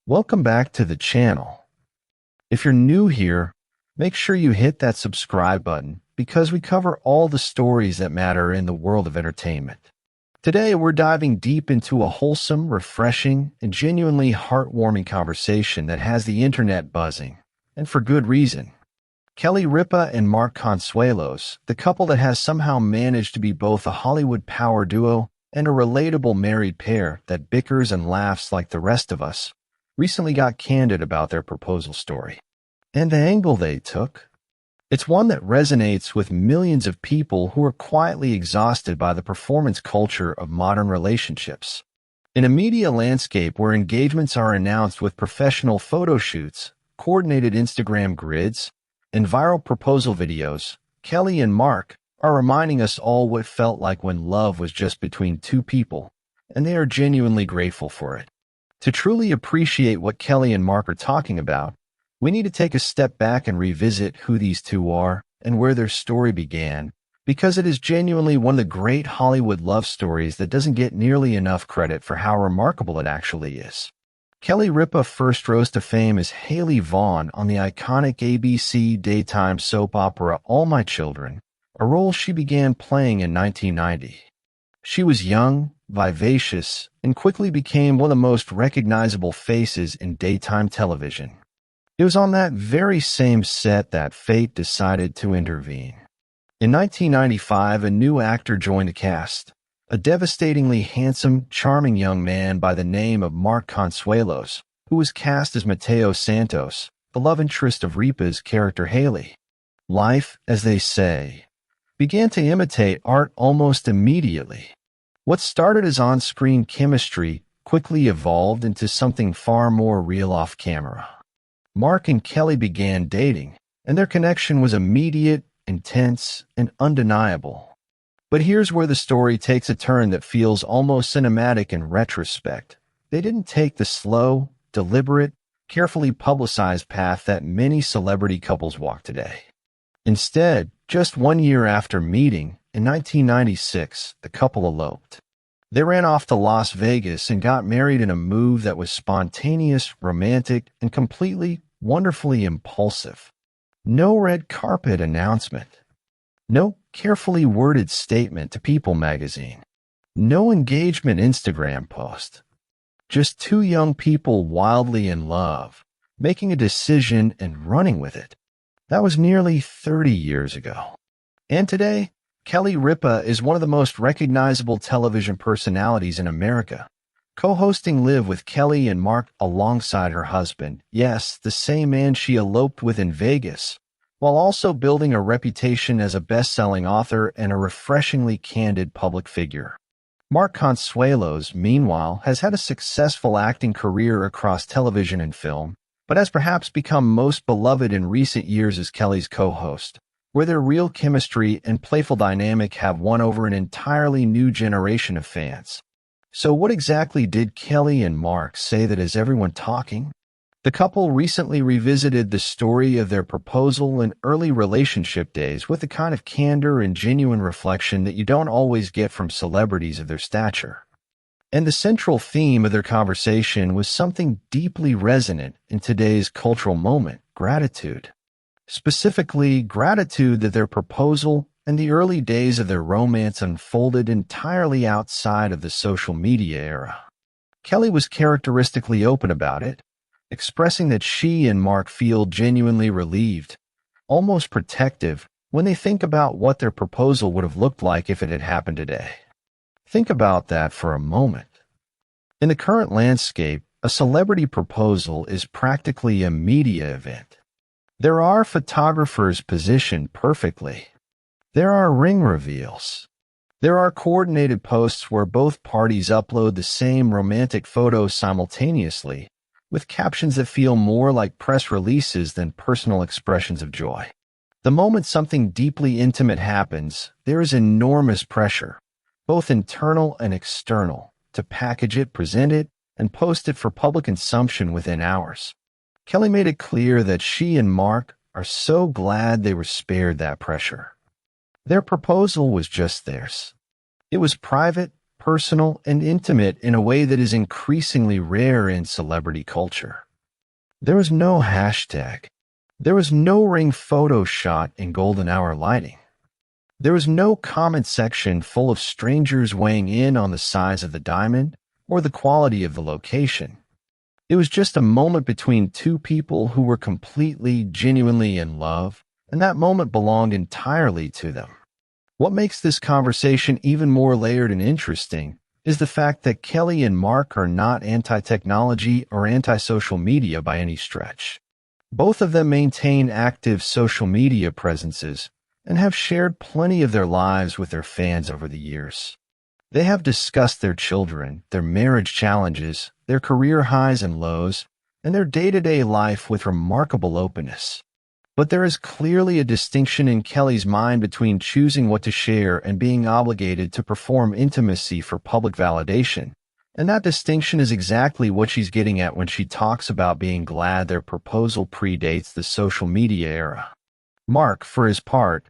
Welcome back to the channel. If you're new here, make sure you hit that subscribe button because we cover all the stories that matter in the world of entertainment. Today, we're diving deep into a wholesome, refreshing, and genuinely heartwarming conversation that has the internet buzzing, and for good reason. Kelly Ripa and Mark Consuelos, the couple that has somehow managed to be both a Hollywood power duo and a relatable married pair that bickers and laughs like the rest of us, recently got candid about their proposal story. And the angle they took? It's one that resonates with millions of people who are quietly exhausted by the performance culture of modern relationships. In a media landscape where engagements are announced with professional photo shoots, coordinated Instagram grids, and viral proposal videos, Kelly and Mark are reminding us all what it felt like when love was just between two people, and they are genuinely grateful for it. To truly appreciate what Kelly and Mark are talking about, we need to take a step back and revisit who these two are and where their story began, because it is genuinely one of the great Hollywood love stories that doesn't get nearly enough credit for how remarkable it actually is. Kelly Ripa first rose to fame as Haley Vaughn on the iconic ABC daytime soap opera All My Children, a role she began playing in 1990. She was young, vivacious, and quickly became one of the most recognizable faces in daytime television. It was on that very same set that fate decided to intervene. In 1995, a new actor joined the cast, a devastatingly handsome, charming young man by the name of Mark Consuelos, who was cast as Mateo Santos, the love interest of Ripa's character Haley. Life, as they say, began to imitate art almost immediately. What started as on-screen chemistry quickly evolved into something far more real off-camera. Mark and Kelly began dating, and their connection was immediate, intense, and undeniable. But here's where the story takes a turn that feels almost cinematic in retrospect. They didn't take the slow, deliberate, carefully publicized path that many celebrity couples walk today. Instead, just 1 year after meeting, in 1996, the couple eloped. They ran off to Las Vegas and got married in a move that was spontaneous, romantic, and completely, wonderfully impulsive. No red carpet announcement. No carefully worded statement to People magazine. No engagement Instagram post. Just two young people wildly in love, making a decision and running with it. That was nearly 30 years ago. And today, Kelly Ripa is one of the most recognizable television personalities in America, co-hosting Live with Kelly and Mark alongside her husband, yes, the same man she eloped with in Vegas, while also building a reputation as a best-selling author and a refreshingly candid public figure. Mark Consuelos, meanwhile, has had a successful acting career across television and film, but has perhaps become most beloved in recent years as Kelly's co-host, where their real chemistry and playful dynamic have won over an entirely new generation of fans. So what exactly did Kelly and Mark say that has everyone talking? The couple recently revisited the story of their proposal and early relationship days with the kind of candor and genuine reflection that you don't always get from celebrities of their stature. And the central theme of their conversation was something deeply resonant in today's cultural moment: gratitude. Specifically, gratitude that their proposal and the early days of their romance unfolded entirely outside of the social media era. Kelly was characteristically open about it, expressing that she and Mark feel genuinely relieved, almost protective, when they think about what their proposal would have looked like if it had happened today. Think about that for a moment. In the current landscape, a celebrity proposal is practically a media event. There are photographers positioned perfectly. There are ring reveals. There are coordinated posts where both parties upload the same romantic photos simultaneously, with captions that feel more like press releases than personal expressions of joy. The moment something deeply intimate happens, there is enormous pressure, both internal and external, to package it, present it, and post it for public consumption within hours. Kelly made it clear that she and Mark are so glad they were spared that pressure. Their proposal was just theirs. It was private, personal, and intimate in a way that is increasingly rare in celebrity culture. There was no hashtag. There was no ring photo shot in golden hour lighting. There was no comment section full of strangers weighing in on the size of the diamond or the quality of the location. It was just a moment between two people who were completely, genuinely in love, and that moment belonged entirely to them. What makes this conversation even more layered and interesting is the fact that Kelly and Mark are not anti-technology or anti-social media by any stretch. Both of them maintain active social media presences and have shared plenty of their lives with their fans over the years. They have discussed their children, their marriage challenges, their career highs and lows, and their day-to-day life with remarkable openness. But there is clearly a distinction in Kelly's mind between choosing what to share and being obligated to perform intimacy for public validation. And that distinction is exactly what she's getting at when she talks about being glad their proposal predates the social media era. Mark, for his part,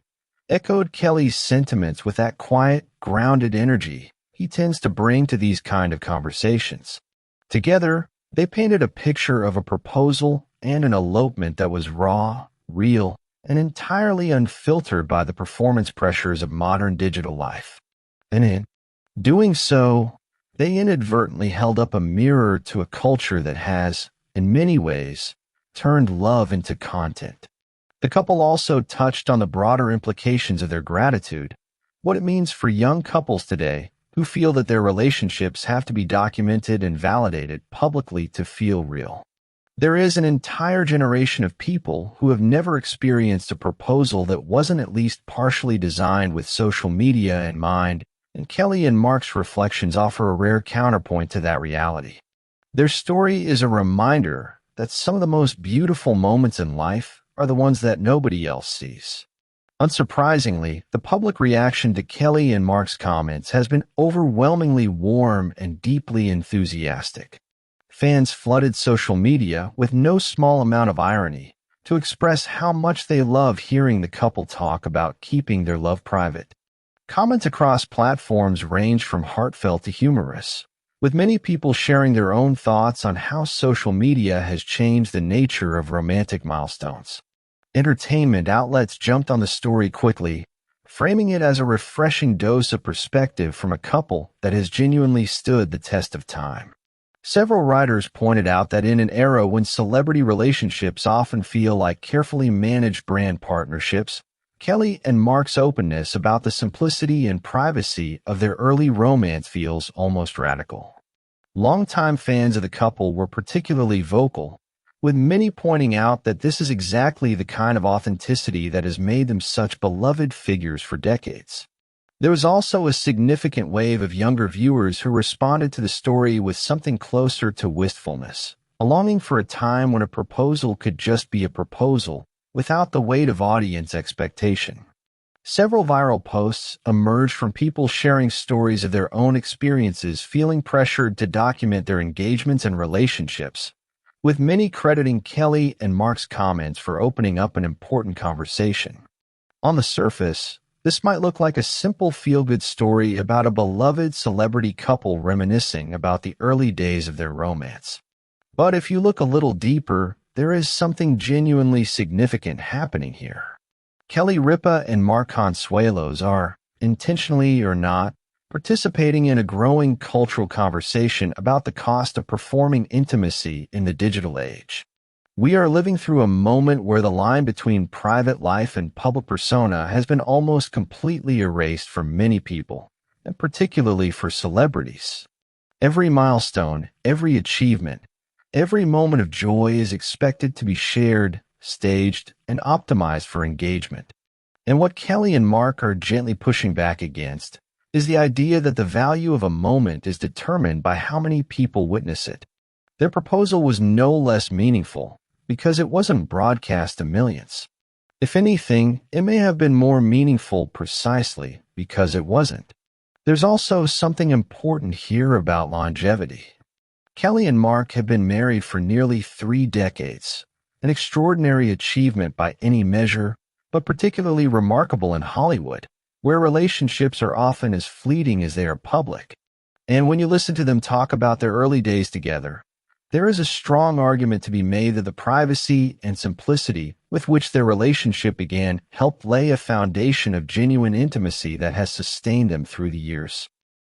echoed Kelly's sentiments with that quiet, grounded energy he tends to bring to these kind of conversations. Together, they painted a picture of a proposal and an elopement that was raw, real, and entirely unfiltered by the performance pressures of modern digital life. And in doing so, they inadvertently held up a mirror to a culture that has, in many ways, turned love into content. The couple also touched on the broader implications of their gratitude, what it means for young couples today who feel that their relationships have to be documented and validated publicly to feel real. There is an entire generation of people who have never experienced a proposal that wasn't at least partially designed with social media in mind, and Kelly and Mark's reflections offer a rare counterpoint to that reality. Their story is a reminder that some of the most beautiful moments in life are the ones that nobody else sees. Unsurprisingly, the public reaction to Kelly and Mark's comments has been overwhelmingly warm and deeply enthusiastic. Fans flooded social media with no small amount of irony to express how much they love hearing the couple talk about keeping their love private. Comments across platforms range from heartfelt to humorous, with many people sharing their own thoughts on how social media has changed the nature of romantic milestones. Entertainment outlets jumped on the story quickly, framing it as a refreshing dose of perspective from a couple that has genuinely stood the test of time. Several writers pointed out that in an era when celebrity relationships often feel like carefully managed brand partnerships, Kelly and Mark's openness about the simplicity and privacy of their early romance feels almost radical. Longtime fans of the couple were particularly vocal, with many pointing out that this is exactly the kind of authenticity that has made them such beloved figures for decades. There was also a significant wave of younger viewers who responded to the story with something closer to wistfulness, a longing for a time when a proposal could just be a proposal without the weight of audience expectation. Several viral posts emerged from people sharing stories of their own experiences feeling pressured to document their engagements and relationships, with many crediting Kelly and Mark's comments for opening up an important conversation. On the surface, this might look like a simple feel-good story about a beloved celebrity couple reminiscing about the early days of their romance. But if you look a little deeper, there is something genuinely significant happening here. Kelly Ripa and Mark Consuelos are, intentionally or not, participating in a growing cultural conversation about the cost of performing intimacy in the digital age. We are living through a moment where the line between private life and public persona has been almost completely erased for many people, and particularly for celebrities. Every milestone, every achievement, every moment of joy is expected to be shared, staged, and optimized for engagement. And what Kelly and Mark are gently pushing back against is the idea that the value of a moment is determined by how many people witness it. Their proposal was no less meaningful because it wasn't broadcast to millions. If anything, it may have been more meaningful precisely because it wasn't. There's also something important here about longevity. Kelly and Mark have been married for nearly 3 decades, an extraordinary achievement by any measure, but particularly remarkable in Hollywood, where relationships are often as fleeting as they are public. And when you listen to them talk about their early days together, there is a strong argument to be made that the privacy and simplicity with which their relationship began helped lay a foundation of genuine intimacy that has sustained them through the years.